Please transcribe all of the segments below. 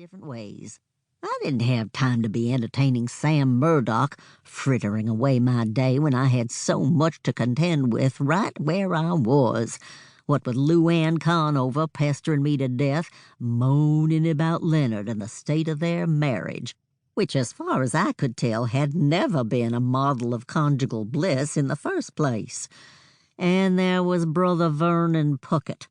different ways. I didn't have time to be entertaining Sam Murdoch, frittering away my day when I had so much to contend with right where I was. What with Luann Conover pestering me to death, moaning about Leonard and the state of their marriage, which, as far as I could tell, had never been a model of conjugal bliss in the first place. And there was Brother Vernon Puckett,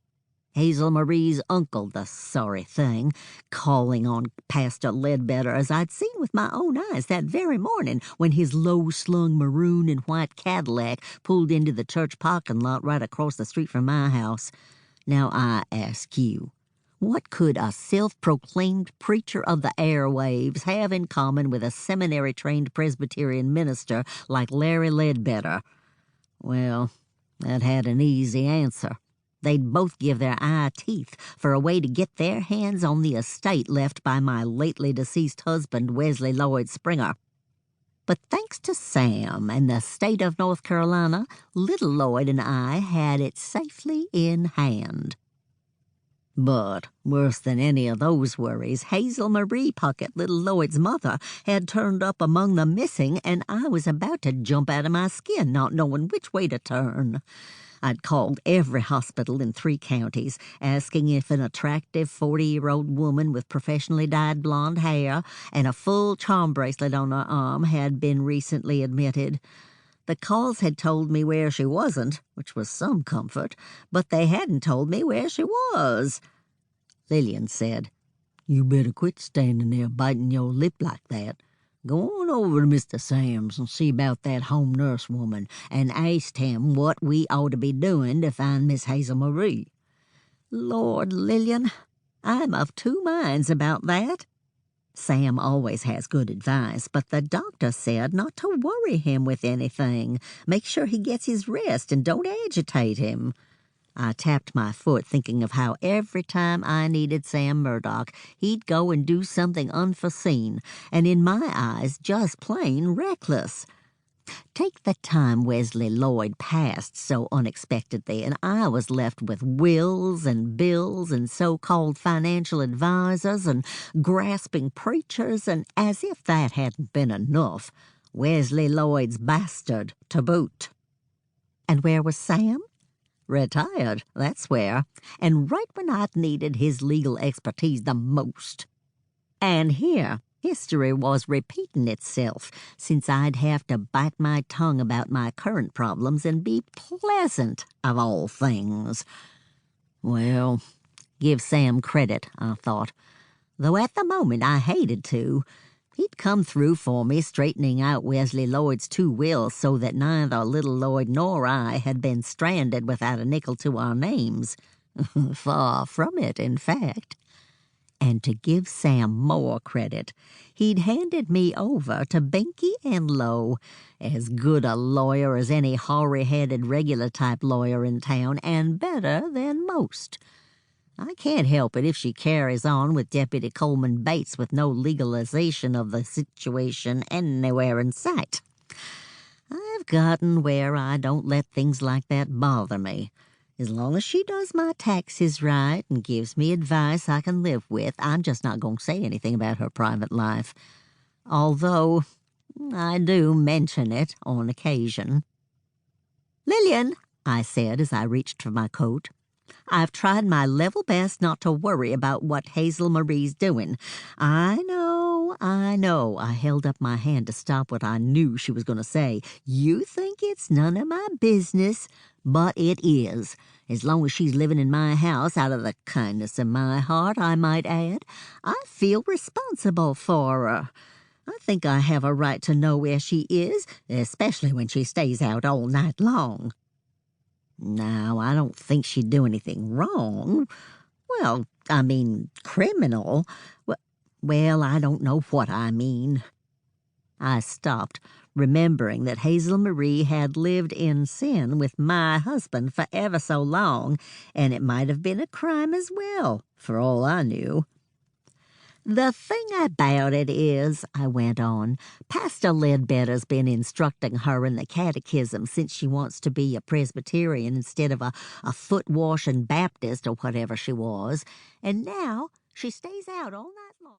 Hazel Marie's uncle, the sorry thing, calling on Pastor Ledbetter as I'd seen with my own eyes that very morning when his low-slung maroon and white Cadillac pulled into the church parking lot right across the street from my house. Now I ask you, what could a self-proclaimed preacher of the airwaves have in common with a seminary-trained Presbyterian minister like Larry Ledbetter? Well, that had an easy answer. They'd both give their eye teeth for a way to get their hands on the estate left by my lately deceased husband, Wesley Lloyd Springer. But thanks to Sam and the state of North Carolina, Little Lloyd and I had it safely in hand. But worse than any of those worries, Hazel Marie Puckett, Little Lloyd's mother, had turned up among the missing, and I was about to jump out of my skin, not knowing which way to turn. I'd called every hospital in 3 counties, asking if an attractive 40-year-old woman with professionally dyed blonde hair and a full charm bracelet on her arm had been recently admitted. The calls had told me where she wasn't, which was some comfort, but they hadn't told me where she was. Lillian said, "You better quit standing there biting your lip like that. Go on over to Mr. Sam's and see about that home nurse woman and ask him what we ought to be doing to find Miss Hazel Marie." Lord, Lillian, I'm of 2 minds about that. Sam always has good advice, but the doctor said not to worry him with anything. Make sure he gets his rest and don't agitate him. I tapped my foot, thinking of how every time I needed Sam Murdoch, he'd go and do something unforeseen, and in my eyes, just plain reckless. Take the time Wesley Lloyd passed so unexpectedly, and I was left with wills and bills and so-called financial advisors and grasping preachers, and as if that hadn't been enough, Wesley Lloyd's bastard to boot. And where was Sam? Retired, that's where, and right when I'd needed his legal expertise the most. And here, history was repeating itself, since I'd have to bite my tongue about my current problems and be pleasant, of all things. Well, give Sam credit, I thought, though at the moment I hated to. He'd come through for me, straightening out Wesley Lloyd's 2 wills so that neither Little Lloyd nor I had been stranded without a nickel to our names. Far from it, in fact. And to give Sam more credit, he'd handed me over to Binky and Lowe, as good a lawyer as any hoary-headed regular-type lawyer in town, and better than most. I can't help it if she carries on with Deputy Coleman Bates with no legalization of the situation anywhere in sight. I've gotten where I don't let things like that bother me. As long as she does my taxes right and gives me advice I can live with, I'm just not going to say anything about her private life. Although I do mention it on occasion. "Lillian," I said as I reached for my coat, "I've tried my level best not to worry about what Hazel Marie's doing. I know. I held up my hand to stop what I knew she was going to say. You think it's none of my business, but it is. As long as she's living in my house, out of the kindness of my heart, I might add, I feel responsible for her. I think I have a right to know where she is, especially when she stays out all night long. Now, I don't think she'd do anything wrong. Well, I mean, criminal. Well, I don't know what I mean." I stopped, remembering that Hazel Marie had lived in sin with my husband for ever so long, and it might have been a crime as well, for all I knew. "The thing about it is," I went on, "Pastor Ledbetter's been instructing her in the catechism since she wants to be a Presbyterian instead of a foot-washing Baptist or whatever she was, and now she stays out all night long."